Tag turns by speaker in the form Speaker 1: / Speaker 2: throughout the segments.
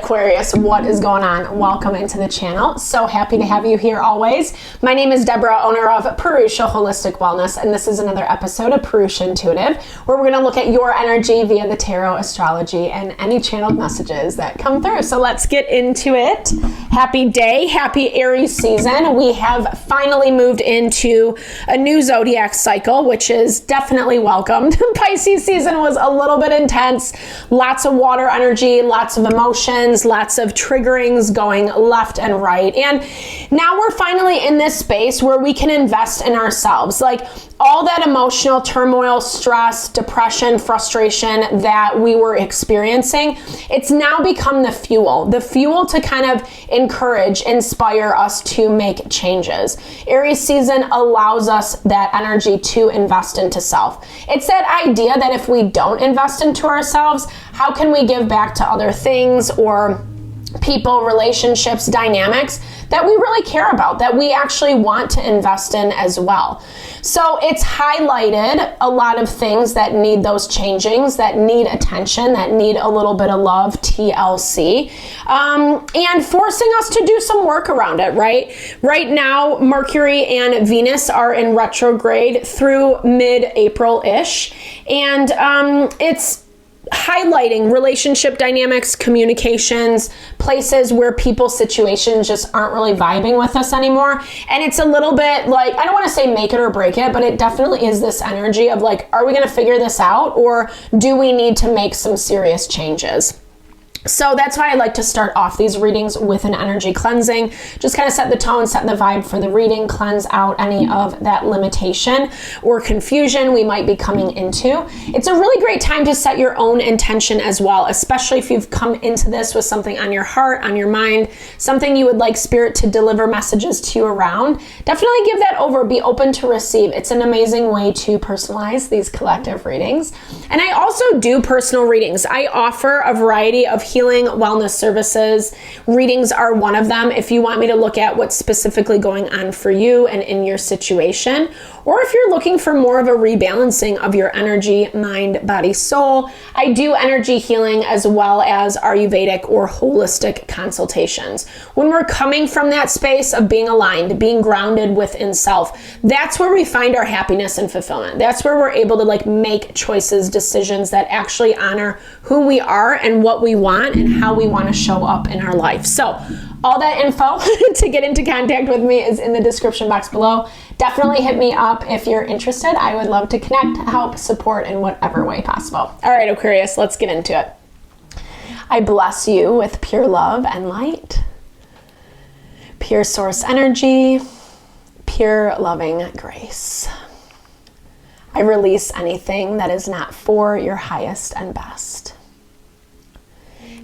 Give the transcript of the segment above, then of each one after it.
Speaker 1: Aquarius, what is going on? Welcome into the channel. So happy to have you here always. My name is Deborah, owner of Purusha Holistic Wellness, and this is another episode of Purusha Intuitive, where we're going to look at your energy via the tarot, astrology, and any channeled messages that come through. So let's get into it. Happy day, happy Aries season. We have finally moved into a new zodiac cycle, which is definitely welcomed. Pisces season was a little bit intense, lots of water energy, lots of emotions, lots of triggerings going left and right. And now we're finally in this space where we can invest in ourselves. Like all that emotional turmoil, stress, depression, frustration that we were experiencing, it's now become the fuel to kind of encourage, inspire us to make changes. Aries season allows us that energy to invest into self. It's that idea that if we don't invest into ourselves, how can we give back to other things or people, relationships, dynamics that we really care about, that we actually want to invest in as well. So it's highlighted a lot of things that need those changings, that need attention, that need a little bit of love, TLC, and forcing us to do some work around it, right? Right now, Mercury and Venus are in retrograde through mid-April-ish, and it's highlighting relationship dynamics, communications, places where people's situations just aren't really vibing with us anymore. And it's a little bit like, I don't want to say make it or break it, but it definitely is this energy of like, are we going to figure this out, or do we need to make some serious changes? So that's why I like to start off these readings with an energy cleansing. Just kind of set the tone, set the vibe for the reading, cleanse out any of that limitation or confusion we might be coming into. It's a really great time to set your own intention as well, especially if you've come into this with something on your heart, on your mind, something you would like spirit to deliver messages to you around. Definitely give that over. Be open to receive. It's an amazing way to personalize these collective readings. And I also do personal readings. I offer a variety of healing wellness services. Readings are one of them if you want me to look at what's specifically going on for you and in your situation, or if you're looking for more of a rebalancing of your energy, mind, body, soul. I do energy healing as well as Ayurvedic or holistic consultations. When we're coming from that space of being aligned, being grounded within self, that's where we find our happiness and fulfillment. That's where we're able to like make choices, decisions that actually honor who we are and what we want and how we want to show up in our life. So all that info to get into contact with me is in the description box below. Definitely hit me up if you're interested. I would love to connect, help, support in whatever way possible. All right, Aquarius, let's get into it. I bless you with pure love and light, pure source energy, pure loving grace. I release anything that is not for your highest and best.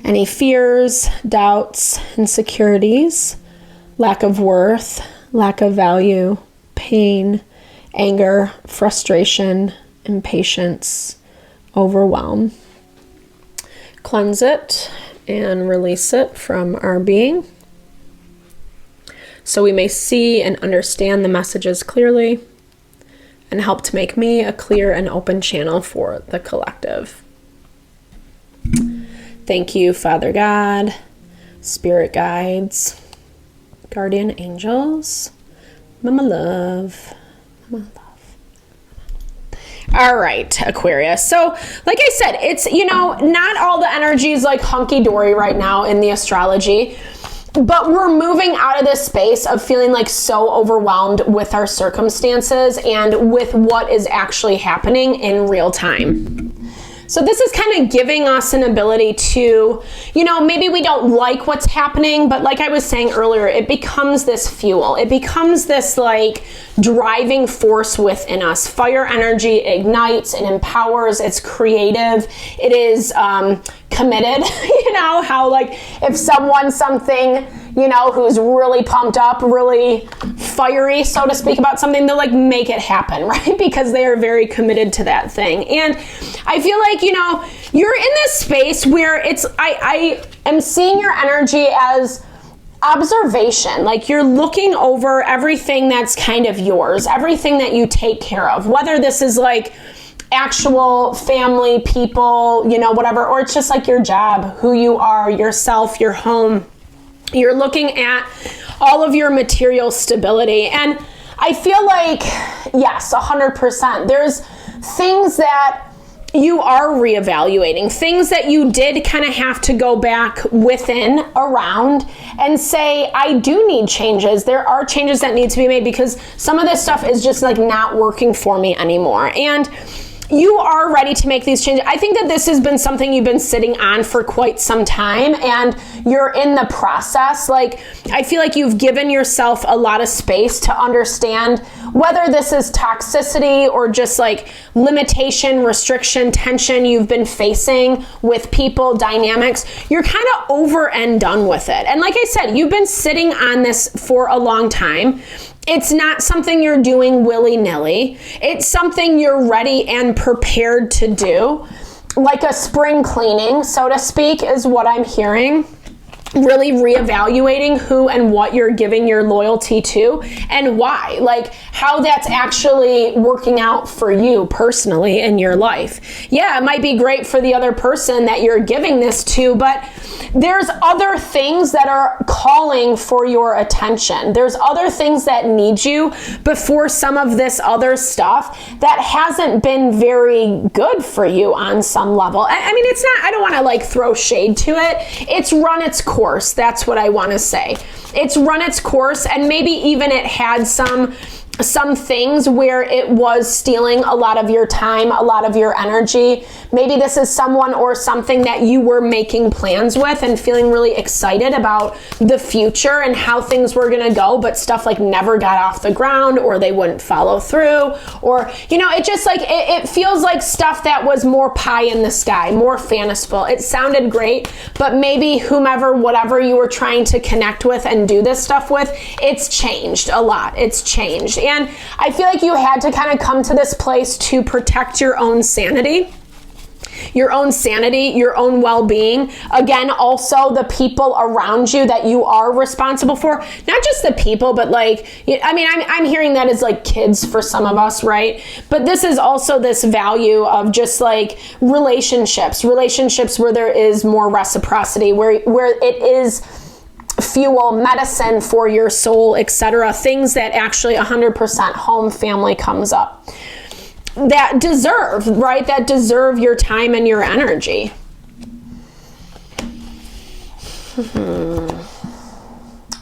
Speaker 1: Any fears, doubts, insecurities, lack of worth, lack of value, pain, anger, frustration, impatience, overwhelm. Cleanse it and release it from our being so we may see and understand the messages clearly and help to make me a clear and open channel for the collective. Thank you, Father God, spirit guides, guardian angels, Mama Love, Mama Love. All right, Aquarius. So like I said, it's, not all the energy is like hunky-dory right now in the astrology, but we're moving out of this space of feeling like so overwhelmed with our circumstances and with what is actually happening in real time. So this is kind of giving us an ability to, maybe we don't like what's happening, but like I was saying earlier, it becomes this fuel. It becomes this like driving force within us. Fire energy ignites and empowers. It's creative. It is committed. How like if something, who's really pumped up, really fiery, so to speak, about something, they'll like make it happen, right? Because they are very committed to that thing. And I feel like, you're in this space where I am seeing your energy as observation. Like you're looking over everything that's kind of yours, everything that you take care of, whether this is like actual family, people, you know, whatever, or it's just like your job, who you are, yourself, your home. You're looking at all of your material stability. And I feel like, yes, 100%. There's things that you are reevaluating, things that you did kind of have to go back within around and say, I do need changes. There are changes that need to be made because some of this stuff is just like not working for me anymore. And you are ready to make these changes. I think that this has been something you've been sitting on for quite some time, and you're in the process. Like, I feel like you've given yourself a lot of space to understand whether this is toxicity or just like limitation, restriction, tension you've been facing with people, dynamics. You're kind of over and done with it. And like I said, you've been sitting on this for a long time. It's not something you're doing willy-nilly. It's something you're ready and prepared to do. Like a spring cleaning, so to speak, is what I'm hearing. Really reevaluating who and what you're giving your loyalty to and why, like how that's actually working out for you personally in your life. Yeah, it might be great for the other person that you're giving this to, but there's other things that are calling for your attention. There's other things that need you before some of this other stuff that hasn't been very good for you on some level. I mean, it's not, I don't want to like throw shade to it. It's run its course. That's what I want to say. It's run its course, and maybe even it had some things where it was stealing a lot of your time, a lot of your energy. Maybe this is someone or something that you were making plans with and feeling really excited about the future and how things were going to go, but stuff like never got off the ground, or they wouldn't follow through, or, you know, it just like, it feels like stuff that was more pie in the sky, more fanciful. It sounded great, but maybe whomever, whatever you were trying to connect with and do this stuff with, it's changed a lot. It's changed. And I feel like you had to kind of come to this place to protect your own sanity, your own well-being. Again, also the people around you that you are responsible for, not just the people, but like, I mean, I'm hearing that as like kids for some of us, right? But this is also this value of just like relationships where there is more reciprocity, where it is fuel, medicine for your soul, etc. Things that actually 100% home, family comes up. That deserve, right? That deserve your time and your energy.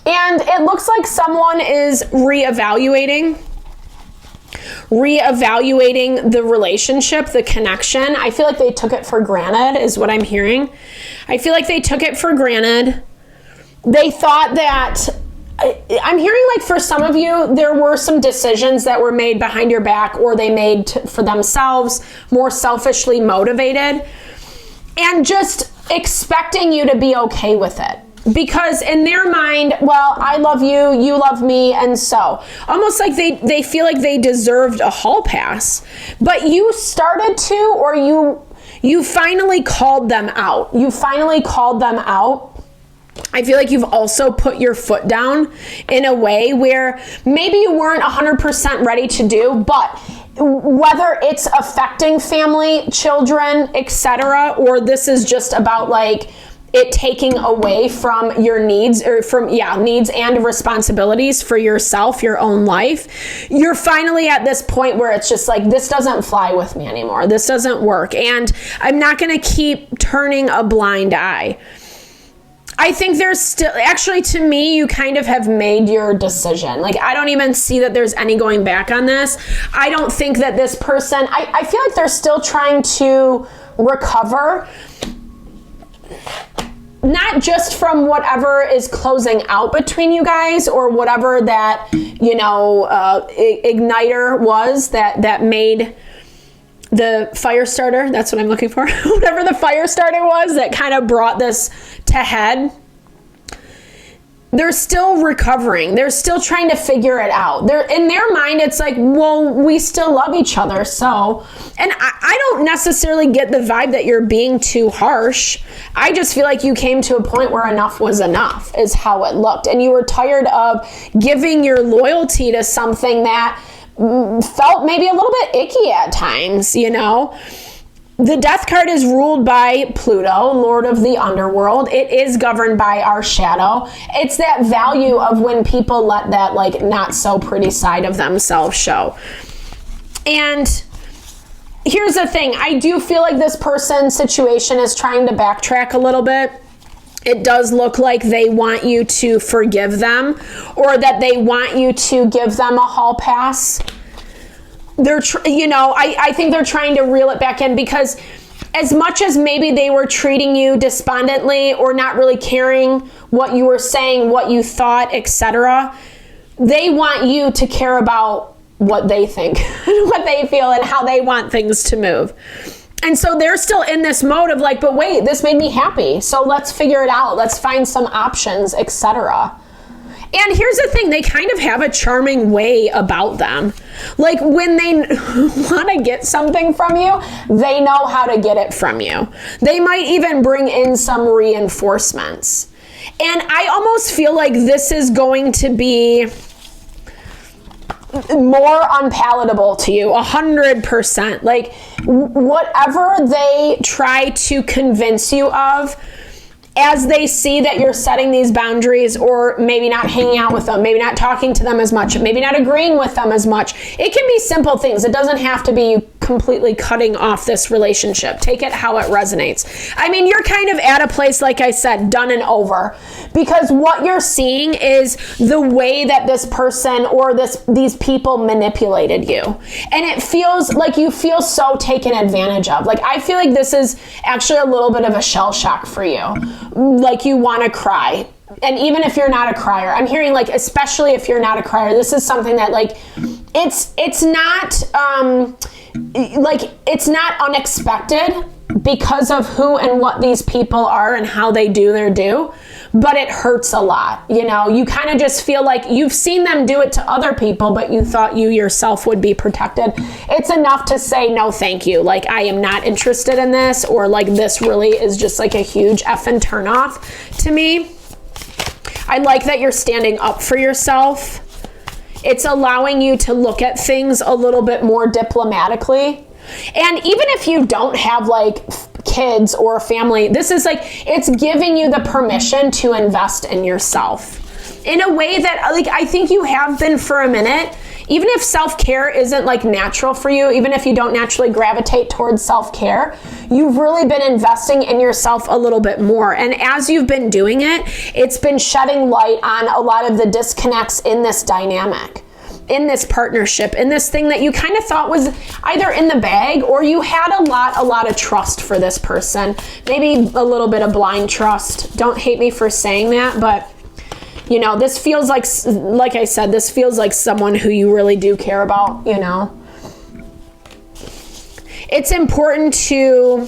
Speaker 1: And it looks like someone is reevaluating the relationship, the connection. I feel like they took it for granted is what I'm hearing. I feel like they took it for granted. They thought that, I'm hearing like for some of you, there were some decisions that were made behind your back, or they made for themselves, more selfishly motivated, and just expecting you to be okay with it. Because in their mind, well, I love you, you love me, and so. Almost like they feel like they deserved a hall pass. But you started to, or you finally called them out. You finally called them out. I feel like you've also put your foot down in a way where maybe you weren't 100% ready to do, but whether it's affecting family, children, etc., or this is just about like it taking away from your needs, or from, needs and responsibilities for yourself, your own life, you're finally at this point where it's just like, this doesn't fly with me anymore. This doesn't work. And I'm not going to keep turning a blind eye. I think there's still, actually to me, you kind of have made your decision. Like, I don't even see that there's any going back on this. I don't think that this person, I feel like they're still trying to recover, not just from whatever is closing out between you guys, or whatever that, igniter was that made the fire starter. That's what I'm looking for. Whatever the fire starter was that kind of brought this to head. They're still recovering. They're still trying to figure it out. In their mind, it's like, well, we still love each other. So, and I don't necessarily get the vibe that you're being too harsh. I just feel like you came to a point where enough was enough is how it looked. And you were tired of giving your loyalty to something that felt maybe a little bit icky at times, you know. The Death card is ruled by Pluto, Lord of the underworld. It is governed by our shadow. It's that value of when people let that like not so pretty side of themselves show. And here's the thing. I do feel like this person's situation is trying to backtrack a little bit. It does look like they want you to forgive them, or that they want you to give them a hall pass. I think they're trying to reel it back in, because as much as maybe they were treating you despondently or not really caring what you were saying, what you thought, etc., they want you to care about what they think, what they feel, and how they want things to move. And so they're still in this mode of like, but wait, this made me happy, so let's figure it out. Let's find some options, etc. And here's the thing, they kind of have a charming way about them. Like when they want to get something from you, they know how to get it from you. They might even bring in some reinforcements. And I almost feel like this is going to be more unpalatable to you, 100%. Like whatever they try to convince you of, as they see that you're setting these boundaries, or maybe not hanging out with them, maybe not talking to them as much, maybe not agreeing with them as much. It can be simple things. It doesn't have to be you completely cutting off this relationship. Take it how it resonates. I mean, you're kind of at a place, like I said, done and over, because what you're seeing is the way that this person or these people manipulated you. And it feels like you feel so taken advantage of. Like, I feel like this is actually a little bit of a shell shock for you. Like you want to cry. And even if you're not a crier, I'm hearing like, especially if you're not a crier, this is something that like, it's not unexpected because of who and what these people are and how they do their due, but it hurts a lot. You know, you kind of just feel like you've seen them do it to other people, but you thought you yourself would be protected. It's enough to say, no, thank you. Like, I am not interested in this, or like, this really is just like a huge effing turnoff to me. I like that you're standing up for yourself. It's allowing you to look at things a little bit more diplomatically. And even if you don't have like kids or family, this is like, it's giving you the permission to invest in yourself in a way that like, I think you have been for a minute. Even if self-care isn't like natural for you, even if you don't naturally gravitate towards self-care, you've really been investing in yourself a little bit more. And as you've been doing it, it's been shedding light on a lot of the disconnects in this dynamic, in this partnership, in this thing that you kind of thought was either in the bag, or you had a lot of trust for this person. Maybe a little bit of blind trust. Don't hate me for saying that, but you know, this feels like I said, this feels like someone who you really do care about, you know. It's important to,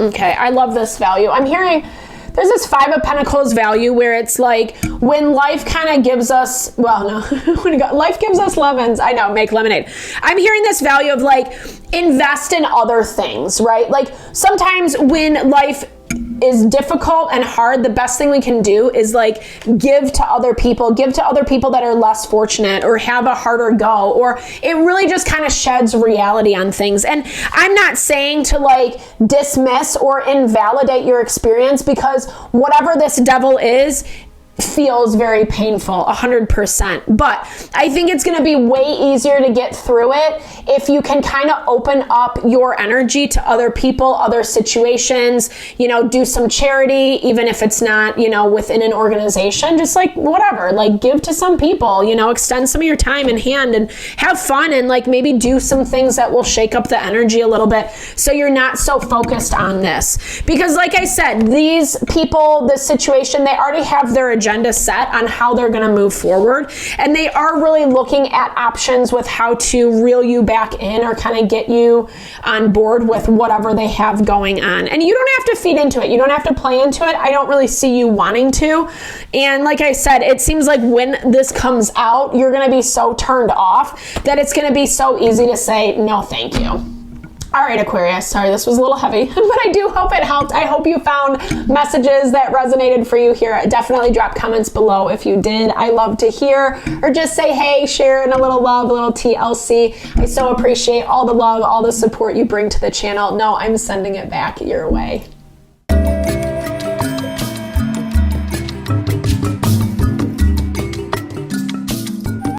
Speaker 1: okay, I love this value. I'm hearing there's this 5 of Pentacles value where it's like when life kind of gives us, well, no, when life gives us lemons, I know, make lemonade. I'm hearing this value of like invest in other things, right? Like sometimes when life is difficult and hard, the best thing we can do is like give to other people that are less fortunate or have a harder go, or it really just kind of sheds reality on things. And I'm not saying to like dismiss or invalidate your experience, because whatever this devil is feels very painful, 100%. But I think it's going to be way easier to get through it if you can kind of open up your energy to other people, other situations, you know, do some charity, even if it's not, you know, within an organization, just like whatever, like give to some people, you know, extend some of your time and hand and have fun, and like maybe do some things that will shake up the energy a little bit, so you're not so focused on this. Because like I said, these people, this situation, they already have their agenda set on how they're going to move forward, and they are really looking at options with how to reel you back in or kind of get you on board with whatever they have going on. And you don't have to feed into it. You don't have to play into it. I don't really see you wanting to. And like I said, it seems like when this comes out, you're going to be so turned off that it's going to be so easy to say, no, thank you. All right, Aquarius, sorry, this was a little heavy, but I do hope it helped. I hope you found messages that resonated for you here. Definitely drop comments below if you did. I love to hear, or just say, hey, share in a little love, a little TLC. I so appreciate all the love, all the support you bring to the channel. No, I'm sending it back your way.